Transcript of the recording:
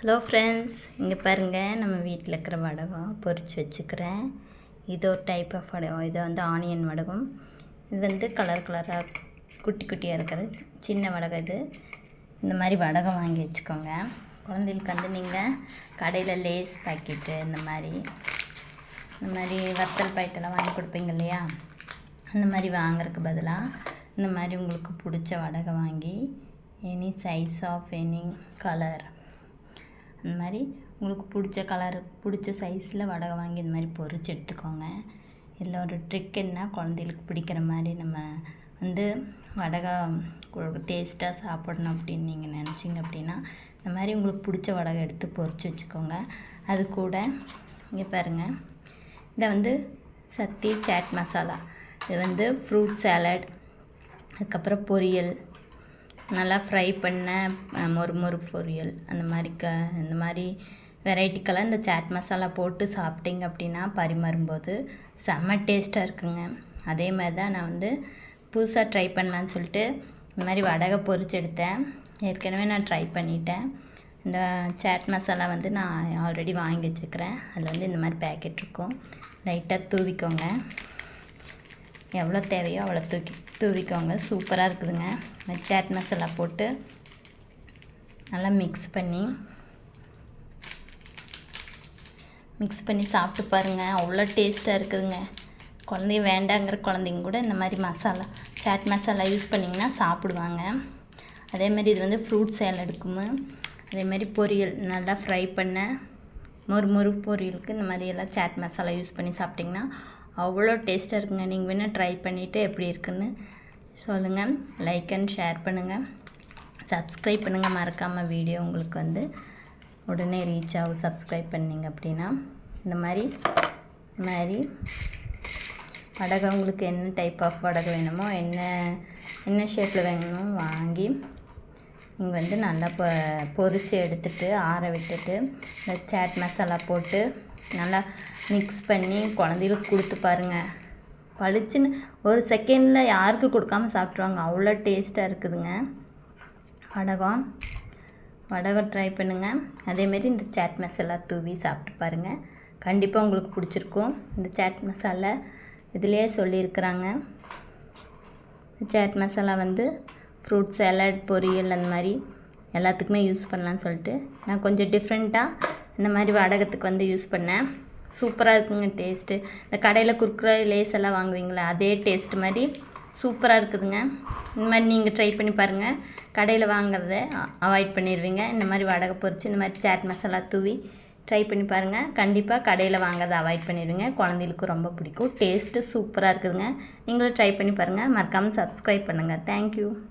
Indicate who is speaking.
Speaker 1: Hello friends, இங்கே பாருங்கள், நம்ம வீட்டில் இருக்கிற வடகம் பொரித்து வச்சுக்கிறேன். இது ஒரு டைப் ஆஃப் வடகம். இது வந்து ஆனியன் வடகம். இது வந்து கலர் கலராக குட்டி குட்டியாக இருக்கிறது சின்ன வடகம். இது இந்த மாதிரி வடகம் வாங்கி வச்சுக்கோங்க. குழந்தைகளுக்கு வந்து நீங்கள் கடையில் லேஸ் பாக்கெட்டு இந்த மாதிரி வத்தல் பாக்கெட்டெல்லாம் வாங்கி கொடுப்பீங்க இல்லையா, அந்த மாதிரி வாங்குறதுக்கு பதிலாக இந்த மாதிரி உங்களுக்கு பிடிச்ச வடகம் வாங்கி any size of any colour, அந்த மாதிரி உங்களுக்கு பிடிச்ச கலர் பிடிச்ச சைஸில் வடகம் வாங்கி இந்த மாதிரி பொரிச்சு எடுத்துக்கோங்க. இதில் ஒரு ட்ரிக் என்ன, குழந்தைகளுக்கு பிடிக்கிற மாதிரி நம்ம வந்து வடகம் டேஸ்ட்டாக சாப்பிடணும் அப்படின்னு நீங்கள் நினச்சிங்க அப்படின்னா இந்த மாதிரி உங்களுக்கு பிடிச்ச வடகம் எடுத்து பொரிச்சு வச்சுக்கோங்க. அது கூட இங்கே பாருங்கள், இதை வந்து சத்தி சாட் மசாலா, இது வந்து ஃப்ரூட் சாலட், அதுக்கப்புறம் பொரியல், நல்லா ஃப்ரை பண்ண மொறு பொரியல், இந்த மாதிரி வெரைட்டிக்கெல்லாம் இந்த சாட் மசாலா போட்டு சாப்பிட்டீங்க அப்படின்னா பரிமாறும்போது செம்ம டேஸ்ட்டாக இருக்குங்க. அதே மாதிரி தான் நான் வந்து புதுசாக ட்ரை பண்ணலான்னு சொல்லிட்டு இந்த மாதிரி வடகை பொரிச்சு எடுத்தேன். ஏற்கனவே நான் ட்ரை பண்ணிட்டேன். இந்த சாட் மசாலா வந்து நான் ஆல்ரெடி வாங்கி வச்சுக்கிறேன். அதில் வந்து இந்த மாதிரி பேக்கெட் இருக்கும். லைட்டாக தூவிக்கோங்க, எவ்வளோ தேவையோ அவ்வளோ தூவிக்கோங்க. சூப்பராக இருக்குதுங்க. சாட் மசாலா போட்டு நல்லா மிக்ஸ் பண்ணி சாப்பிட்டு பாருங்கள், அவ்வளோ டேஸ்ட்டாக இருக்குதுங்க. குழந்தைங்க வேண்டாங்கிற குழந்தைங்க கூட இந்த மாதிரி சாட் மசாலா யூஸ் பண்ணிங்கன்னா சாப்பிடுவாங்க. அதேமாதிரி இது வந்து ஃப்ரூட் சாலடுக்கும், அதேமாதிரி பொரியல் நல்லா ஃப்ரை பண்ண மொறு பொரியலுக்கு இந்த மாதிரி எல்லாம் சாட் மசாலா யூஸ் பண்ணி சாப்பிட்டிங்கன்னா அவ்வளோ டேஸ்ட்டாக இருக்குங்க. நீங்கள் வேணால் ட்ரை பண்ணிவிட்டு எப்படி இருக்குன்னு சொல்லுங்கள். லைக் அண்ட் ஷேர் பண்ணுங்கள், சப்ஸ்கிரைப் பண்ணுங்கள். மறக்காமல் வீடியோ உங்களுக்கு வந்து உடனே ரீச் ஆகும். சப்ஸ்கிரைப் பண்ணிங்க அப்படின்னா இந்த மாதிரி வடகம் உங்களுக்கு என்ன டைப் ஆஃப் வடகம் வேணுமோ, என்ன ஷேப்பில் வேணுமோ வாங்கி நீங்கள் வந்து நல்லா பொரித்து எடுத்துகிட்டு ஆற விட்டுட்டு இந்த சாட் மசாலா போட்டு நல்லா மிக்ஸ் பண்ணி குழந்தைகளுக்கு கொடுத்து பாருங்கள். பளிச்சுன்னு ஒரு செகண்டில் யாருக்கு கொடுக்காமல் சாப்பிட்ருவாங்க. அவ்வளோ டேஸ்ட்டாக இருக்குதுங்க வடகம் ட்ரை பண்ணுங்கள். அதேமாரி இந்த சாட் மசாலா தூவி சாப்பிட்டு பாருங்கள், கண்டிப்பாக உங்களுக்கு பிடிச்சிருக்கும். இந்த சாட் மசாலா இதிலே சொல்லியிருக்கிறாங்க. சாட் மசாலா வந்து ஃப்ரூட் சாலட், பொரியல், அந்த மாதிரி எல்லாத்துக்குமே யூஸ் பண்ணலான்னு சொல்லிட்டு நான் கொஞ்சம் டிஃப்ரெண்ட்டாக இந்த மாதிரி வடகத்துக்கு வந்து யூஸ் பண்ணேன். சூப்பராக இருக்குங்க டேஸ்ட்டு. இந்த கடையில் குர்குரே லேஸ் எல்லாம் வாங்குவீங்களா, அதே டேஸ்ட் மாதிரி சூப்பராக இருக்குதுங்க. இந்த மாதிரி நீங்கள் ட்ரை பண்ணி பாருங்கள். கடையில் வாங்குறத அவாய்ட் பண்ணிடுவீங்க. இந்த மாதிரி வடகை பொரிச்சு இந்த மாதிரி சாட் மசாலா தூவி ட்ரை பண்ணி பாருங்கள். கண்டிப்பாக கடையில் வாங்குறத அவாய்ட் பண்ணிடுவீங்க. குழந்தைகளுக்கு ரொம்ப பிடிக்கும். டேஸ்ட்டு சூப்பராக இருக்குதுங்க. நீங்களும் ட்ரை பண்ணி பாருங்கள். மறக்காமல் சப்ஸ்கிரைப் பண்ணுங்கள். தேங்க்யூ.